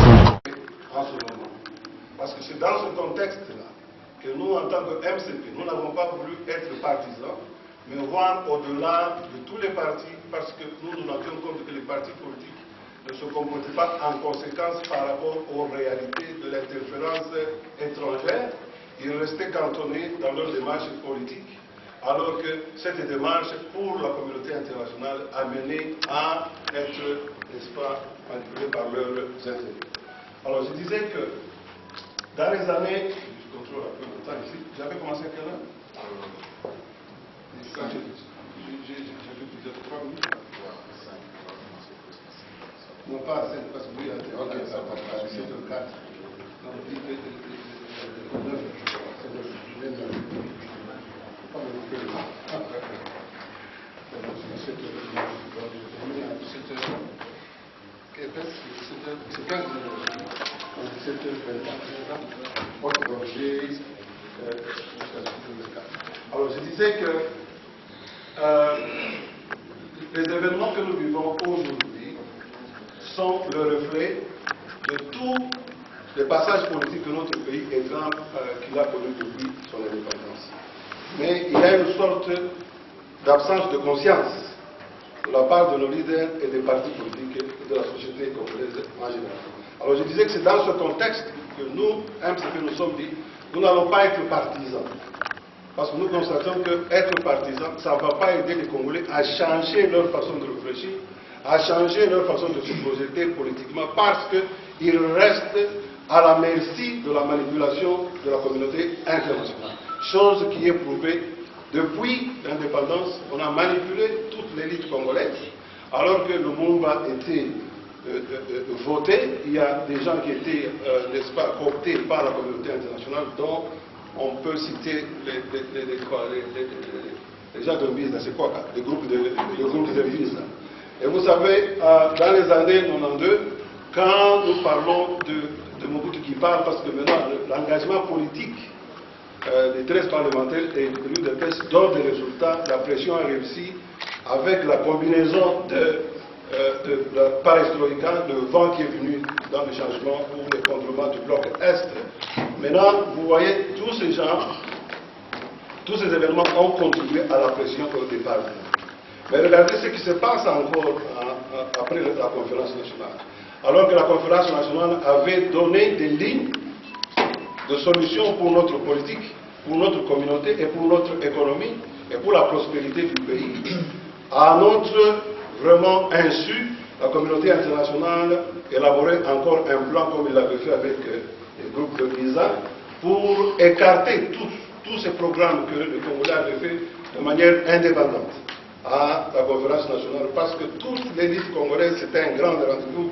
En ce moment. Parce que c'est dans ce contexte-là que nous, en tant que MCP, nous n'avons pas voulu être partisans, mais voir au-delà de tous les partis, parce que nous nous rendions compte que les partis politiques ne se comportaient pas en conséquence par rapport aux réalités de l'interférence étrangère. Ils restaient cantonnés dans leur démarche politique, alors que cette démarche pour la communauté internationale a mené à être, n'est-ce pas, manipulée par leurs intérêts. Alors je disais que dans les années, je contrôle un peu le temps ici, j'avais commencé à quelle heure? J'ai peut-être 3 minutes. Non, pas à 5, parce que oui, ok, ça va, c'est de 4. Non, on dit que 9, c'est 9. Pas le c'est 15 alors je disais que les événements que nous vivons aujourd'hui sont le reflet de tous les passages politiques que notre pays qu'il a connu depuis son indépendance. Mais il y a une sorte d'absence de conscience de la part de nos leaders et des partis politiques et de la société congolaise en général. Alors je disais que c'est dans ce contexte que nous, MCP, nous sommes dit, nous n'allons pas être partisans. Parce que nous constatons qu'être partisans, ça ne va pas aider les Congolais à changer leur façon de réfléchir, à changer leur façon de se projeter politiquement, parce qu'ils restent à la merci de la manipulation de la communauté internationale. Chose qui est prouvée depuis l'indépendance. On a manipulé toute l'élite congolaise, alors que le Lumumba était voté. Il y a des gens qui étaient, n'est-ce pas, cooptés par la communauté internationale, dont on peut citer les gens de Mbisa, c'est quoi, les groupes de Mbisa. Et vous savez, dans les années 92, quand nous parlons de Mobutu qui parle, parce que maintenant l'engagement politique des 13 parlementaires et de l'UDPS donne des résultats, la pression a réussi avec la combinaison de la perestroïka, le vent qui est venu dans le changement pour le contrôlement du bloc Est. Maintenant, vous voyez, tous ces gens, tous ces événements ont contribué à la pression au départ. Mais regardez ce qui se passe encore après la conférence nationale. Alors que la conférence nationale avait donné des lignes de solutions pour notre politique, pour notre communauté et pour notre économie et pour la prospérité du pays. À notre vraiment insu, la communauté internationale élaborait encore un plan comme il l'avait fait avec les groupes de Mbisa pour écarter tous ces programmes que le Congolais avait fait de manière indépendante à la conférence nationale, parce que toute l'élite congolaise, c'était un grand rendez-vous.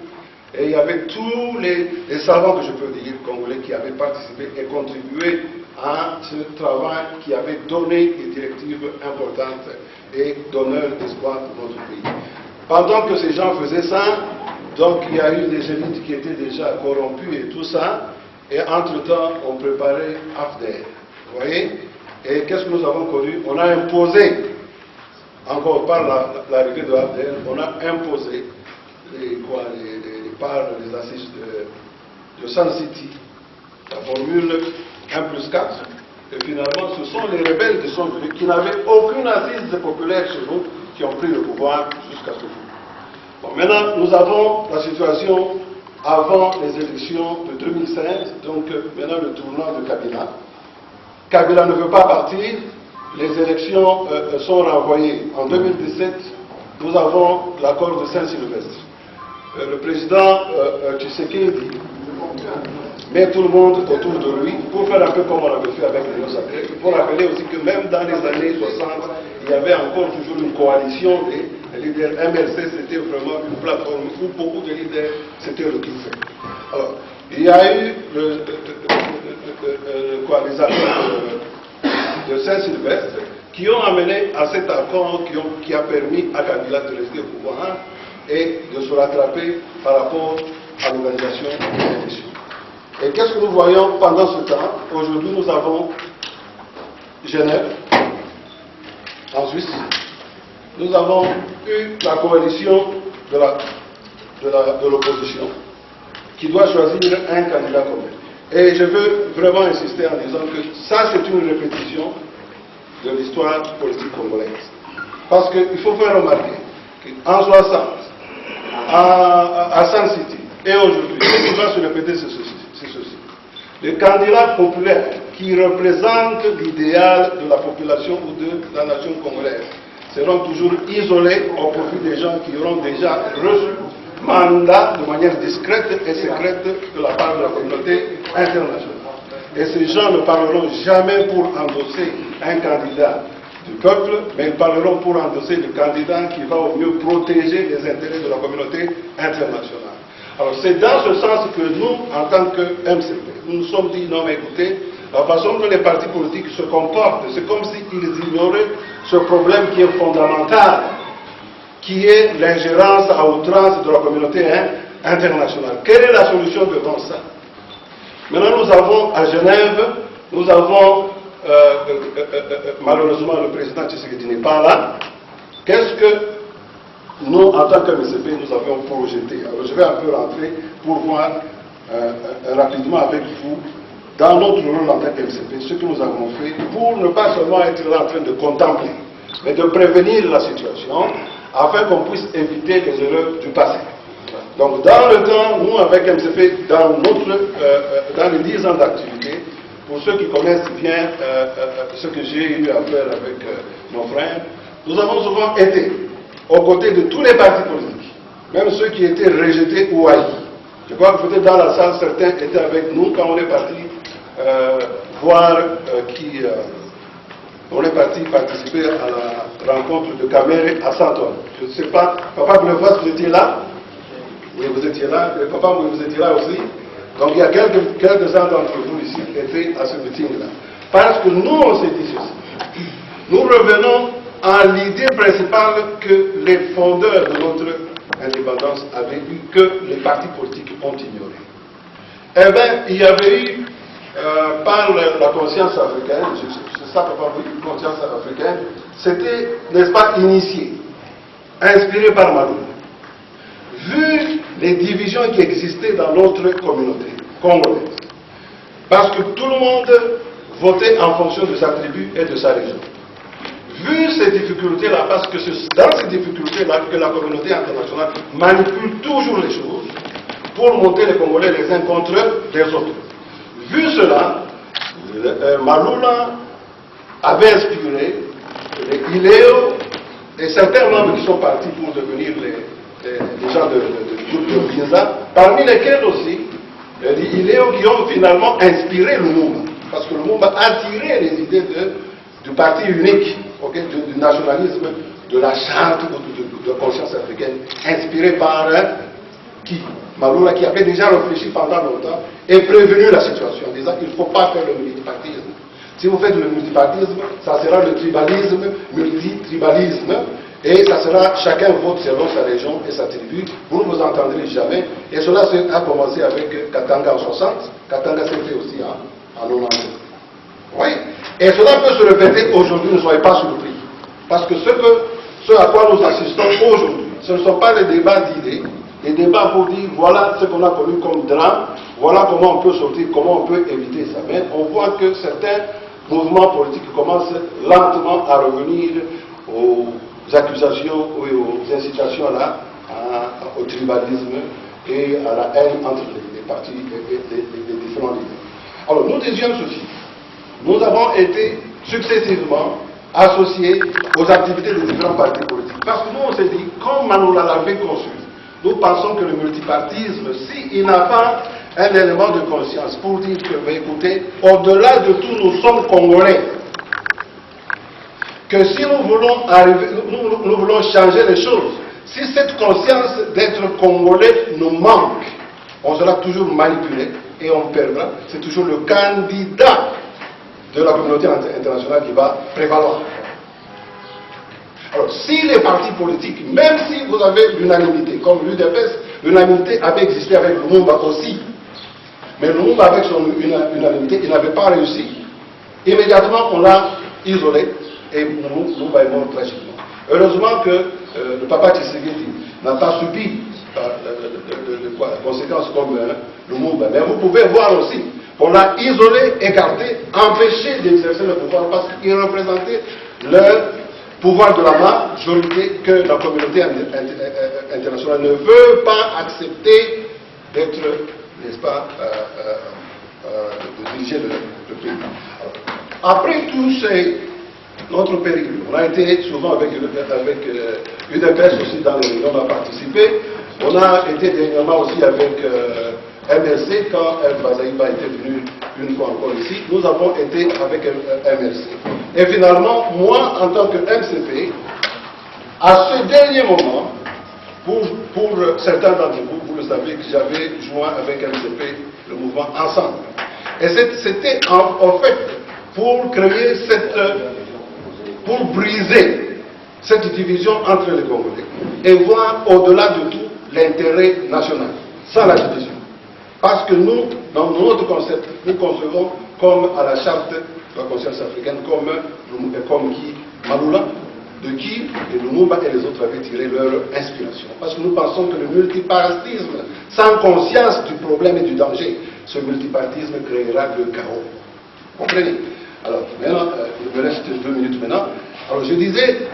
Et il y avait tous les savants, que je peux dire, congolais, qui avaient participé et contribué à ce travail qui avait donné des directives importantes et donneur d'espoir pour notre pays. Pendant que ces gens faisaient ça, donc il y a eu des élites qui étaient déjà corrompues et tout ça, et entre-temps, on préparait AFDER. Vous voyez? Et qu'est-ce que nous avons connu? On a imposé, encore par l'arrivée de AFDER, on a imposé les assises de Sun City, la formule 1+4, et finalement ce sont les rebelles qui sont venus, qui n'avaient aucune assise populaire chez nous, qui ont pris le pouvoir jusqu'à ce jour. Bon, maintenant, nous avons la situation avant les élections de 2016, donc maintenant le tournant de Kabila. Kabila ne veut pas partir, les élections sont renvoyées. En 2017, nous avons l'accord de Saint-Sylvestre. Le président Tshisekedi met tout le monde autour de lui pour faire un peu comme on avait fait avec l'Union sacrée. Il faut rappeler aussi que même dans les années 60, il y avait encore toujours une coalition des leaders. MLC, c'était vraiment une plateforme où beaucoup de leaders s'étaient retrouvés. Alors, il y a eu les accords de Saint-Sylvestre qui ont amené à cet accord qui a permis à Kabila de rester au pouvoir et de se rattraper par rapport à l'organisation des élections. Et qu'est-ce que nous voyons pendant ce temps? Aujourd'hui, nous avons Genève, en Suisse. Nous avons eu la coalition de l'opposition. qui doit choisir un candidat commun. Et je veux vraiment insister en disant que ça, c'est une répétition de l'histoire politique congolaise. Parce qu'il faut faire remarquer qu'en 60, à San City, et aujourd'hui, ce qui va se répéter, c'est ceci. Les candidats populaires qui représentent l'idéal de la population ou de la nation congolaise seront toujours isolés au profit des gens qui auront déjà reçu mandat de manière discrète et secrète de la part de la communauté internationale. Et ces gens ne parleront jamais pour endosser un candidat du peuple, mais ils parleront pour endosser le candidat qui va au mieux protéger les intérêts de la communauté internationale. Alors c'est dans ce sens que nous, en tant que MCP, nous nous sommes dit, non mais écoutez, la façon dont les partis politiques se comportent, c'est comme s'ils ignoraient ce problème qui est fondamental, qui est l'ingérence à outrance de la communauté internationale. Quelle est la solution devant ça? Maintenant, nous avons à Genève, nous avons, malheureusement, le président Tshisekedi n'est pas là. Qu'est-ce que nous, en tant que MCP, nous avions projeté? Alors, je vais un peu rentrer pour voir rapidement avec vous, dans notre rôle en tant que MCP, ce que nous avons fait pour ne pas seulement être là en train de contempler, mais de prévenir la situation, afin qu'on puisse éviter les erreurs du passé. Donc, dans le temps, nous, avec MCP, dans les 10 ans d'activité, pour ceux qui connaissent bien ce que j'ai eu à faire avec mon frère, nous avons souvent été aux côtés de tous les partis politiques, même ceux qui étaient rejetés ou haïs. Je crois que peut-être dans la salle, certains étaient avec nous quand on est parti voir on est parti participer à la rencontre de Kamere à Saint-Antoine. Je ne sais pas, Papa Bleuvois, vous étiez là? Oui, vous étiez là. Et Papa, vous étiez là aussi. Donc il y a quelques-uns d'entre vous ici qui étaient à ce meeting-là. Parce que nous, on s'est dit ceci. Nous revenons à l'idée principale que les fondeurs de notre indépendance avaient eu, que les partis politiques ont ignoré. Eh bien, il y avait eu, par la conscience africaine, c'est ça, Papa, oui, conscience africaine, c'était, n'est-ce pas, initié, inspiré par Malou. Vu les divisions qui existaient dans notre communauté congolaise, parce que tout le monde votait en fonction de sa tribu et de sa région. Vu ces difficultés-là, parce que c'est dans ces difficultés-là que la communauté internationale manipule toujours les choses pour monter les Congolais les uns contre les autres. Vu cela, Maloula avait inspiré les Iléo et certains membres qui sont partis pour devenir les gens de Binza, parmi lesquels aussi les Iléo qui ont finalement inspiré le Lumumba, parce que le Lumumba a tiré les idées du parti unique, du nationalisme, de la charte de conscience africaine, inspiré par qui? Maloula, qui avait déjà réfléchi pendant longtemps et prévenu la situation en disant qu'il ne faut pas faire le multipartisme. Si vous faites le multipartisme, ça sera le tribalisme, multitribalisme, et ça sera chacun vote selon sa région et sa tribu. Vous ne vous entendrez jamais. Et cela a commencé avec Katanga en 60, Katanga s'est fait aussi en 90. Oui. Et cela peut se répéter aujourd'hui, ne soyez pas surpris. Parce que ce à quoi nous assistons aujourd'hui, ce ne sont pas des débats d'idées, des débats pour dire voilà ce qu'on a connu comme drame, voilà comment on peut sortir, comment on peut éviter ça. Mais on voit que certains mouvements politiques commencent lentement à revenir aux accusations et aux incitations au tribalisme et à la haine entre les partis et les différents leaders. Alors nous disions ceci. Nous avons été successivement associés aux activités des différents partis politiques. Parce que nous, on s'est dit, comme Maloula l'avait conçu, nous pensons que le multipartisme, s'il n'a pas un élément de conscience pour dire que, écoutez, au-delà de tout, nous sommes Congolais. Que si nous voulons arriver, nous voulons changer les choses, si cette conscience d'être Congolais nous manque, on sera toujours manipulé et on perdra. C'est toujours le candidat de la communauté internationale qui va prévaloir. Alors, si les partis politiques, même si vous avez l'unanimité, comme l'UDPS, l'unanimité avait existé avec Lumumba aussi, mais Lumumba avec son unanimité, il n'avait pas réussi. Immédiatement, on l'a isolé et Lumumba est mort tragiquement. Heureusement que le papa Tshisekedi n'a pas subi le conséquences comme le mouvement. Mais vous pouvez voir aussi qu'on l'a isolé, écarté, empêché d'exercer le pouvoir parce qu'il représentait le pouvoir de la majorité que la communauté internationale ne veut pas accepter d'être, n'est-ce pas, de diriger le pays. Après tout notre périple, on a été souvent avec UDPS aussi dans les réunions, on a participé. On a été dernièrement aussi avec MLC quand El Bazaïba était venu une fois encore ici. Nous avons été avec MLC. Et finalement, moi, en tant que MCP, à ce dernier moment, pour certains d'entre vous, vous le savez que j'avais joint avec MCP le mouvement Ensemble. Et c'était en fait pour créer pour briser cette division entre les Congolais et voir au-delà de tout l'intérêt national, sans la division. Parce que nous, dans notre concept, nous concevons comme à la charte de la conscience africaine, comme qui Malula, de qui et Lumumba et les autres avaient tiré leur inspiration. Parce que nous pensons que le multipartisme, sans conscience du problème et du danger, ce multipartisme créera le chaos. Comprenez? Alors, maintenant, il me reste 2 minutes maintenant. Alors, je disais,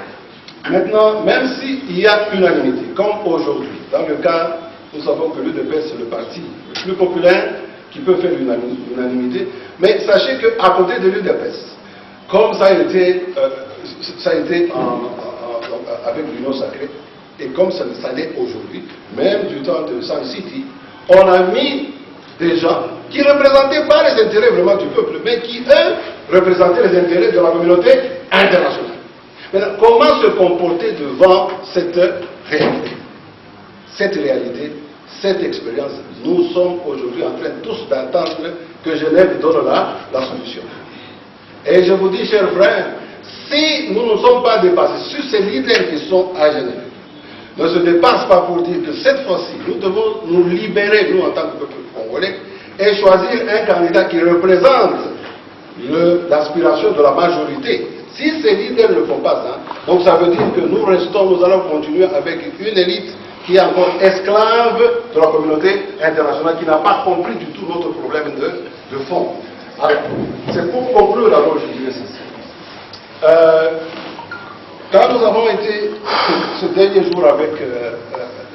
maintenant, même s'il y a unanimité, comme aujourd'hui, dans le cas, nous savons que l'UDPS, c'est le parti le plus populaire qui peut faire l'unanimité, mais sachez qu'à côté de l'UDPS, comme ça a été avec l'Union sacrée, et comme ça l'est aujourd'hui, même du temps de Sun City, on a mis des gens qui ne représentaient pas les intérêts vraiment du peuple, mais qui, eux, représentaient les intérêts de la communauté internationale. Maintenant, comment se comporter devant cette réalité? Cette réalité, cette expérience, nous sommes aujourd'hui en train tous d'attendre que Genève donne la solution. Et je vous dis, chers frères, si nous ne sommes pas dépassés sur ces leaders qui sont à Genève, ne se dépassent pas pour dire que cette fois-ci, nous devons nous libérer, nous en tant que peuple congolais, et choisir un candidat qui représente l'aspiration de la majorité. Si ces leaders ne le font pas ça, donc ça veut dire que nous allons continuer avec une élite qui est encore esclave de la communauté internationale, qui n'a pas compris du tout notre problème de fond. Alors, c'est pour conclure alors, je dirais ceci. Quand nous avons été ce dernier jour avec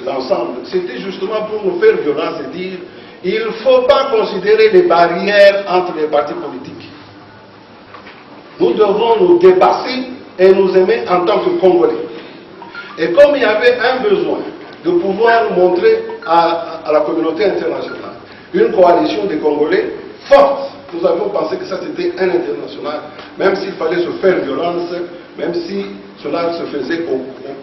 l'ensemble, c'était justement pour nous faire violence et dire il ne faut pas considérer les barrières entre les partis politiques. Nous devons nous dépasser et nous aimer en tant que Congolais. Et comme il y avait un besoin de pouvoir montrer à la communauté internationale une coalition des Congolais forte, nous avions pensé que ça c'était un international, même s'il fallait se faire violence, même si cela se faisait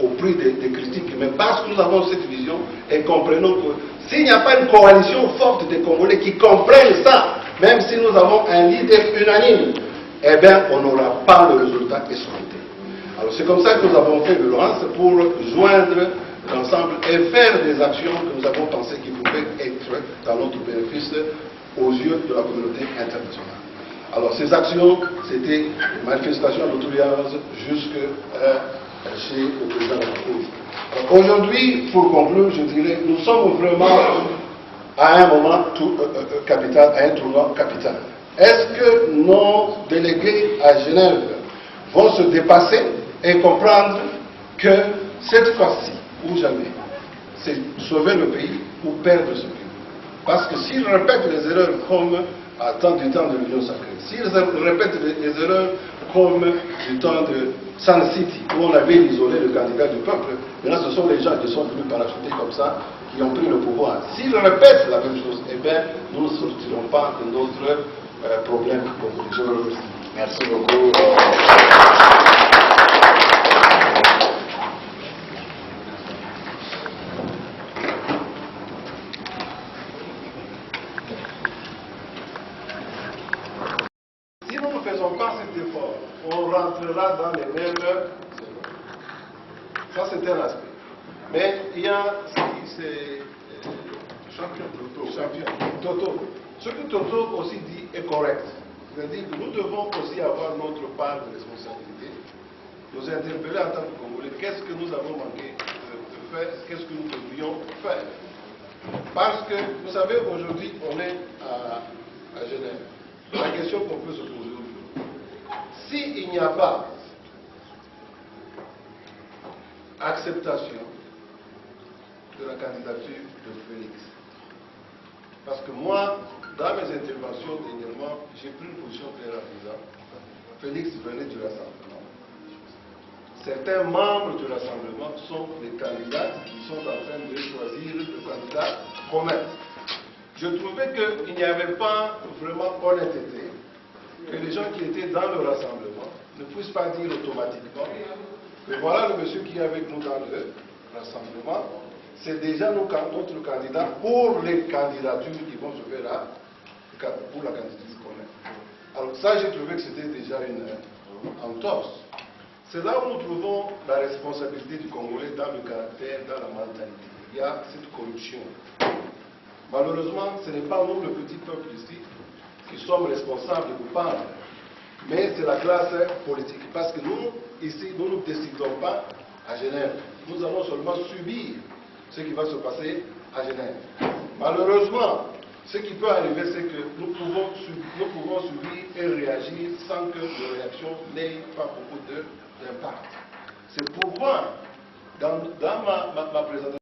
au prix des critiques. Mais parce que nous avons cette vision et comprenons que s'il n'y a pas une coalition forte des Congolais qui comprennent ça, même si nous avons un leader unanime, eh bien on n'aura pas le résultat escompté. Alors c'est comme ça que nous avons fait violence pour joindre l'ensemble et faire des actions que nous avons pensé qui pouvaient être dans notre bénéfice aux yeux de la communauté internationale. Alors ces actions, c'était une manifestation d'autorisation jusque chez le président Ramaphosa. Aujourd'hui, pour conclure, je dirais, nous sommes vraiment à un moment capital, à un tournant capital. Est-ce que nos délégués à Genève vont se dépasser et comprendre que cette fois-ci, ou jamais, c'est sauver le pays ou perdre ce pays? Parce que s'ils répètent les erreurs comme à temps du temps de l'Union sacrée, s'ils répètent les erreurs comme du temps de Sun City, où on avait isolé le candidat du peuple, maintenant ce sont les gens qui sont venus parachuter comme ça, qui ont pris le pouvoir. S'ils répètent la même chose, eh bien, nous ne sortirons pas de notre problème. Je vous remercie. Merci beaucoup. Si nous ne faisons pas cet effort, on rentrera dans les mêmes... Ça, c'est un aspect. Mais il y a... C'est... Champion Toto. Ce que Toto aussi dit est correct. C'est-à-dire que nous devons aussi avoir notre part de responsabilité, nous interpeller en tant que Congolais, qu'est-ce que nous avons manqué de faire, qu'est-ce que nous devrions faire. Parce que, vous savez, aujourd'hui, on est à Genève. La question qu'on peut se poser aujourd'hui, s'il n'y a pas acceptation de la candidature de Félix, parce que moi, dans mes interventions dernièrement, j'ai pris une position très rapide. Félix venait du Rassemblement. Certains membres du Rassemblement sont les candidats qui sont en train de choisir le candidat commun. Je trouvais qu'il n'y avait pas vraiment honnêteté que les gens qui étaient dans le Rassemblement ne puissent pas dire automatiquement que voilà le monsieur qui est avec nous dans le Rassemblement, c'est déjà notre candidat pour les candidatures qui vont se faire pour la candidature commune. Alors ça, j'ai trouvé que c'était déjà une entorse. C'est là où nous trouvons la responsabilité du Congolais dans le caractère, dans la mentalité. Il y a cette corruption. Malheureusement, ce n'est pas nous, le petit peuple ici, qui sommes responsables et coupables, mais c'est la classe politique. Parce que nous, ici, nous ne décidons pas à Genève. Nous allons seulement subir ce qui va se passer à Genève. Malheureusement, ce qui peut arriver, c'est que nous pouvons subir et réagir sans que nos réactions n'aient pas beaucoup d'impact. C'est pourquoi, dans ma présentation,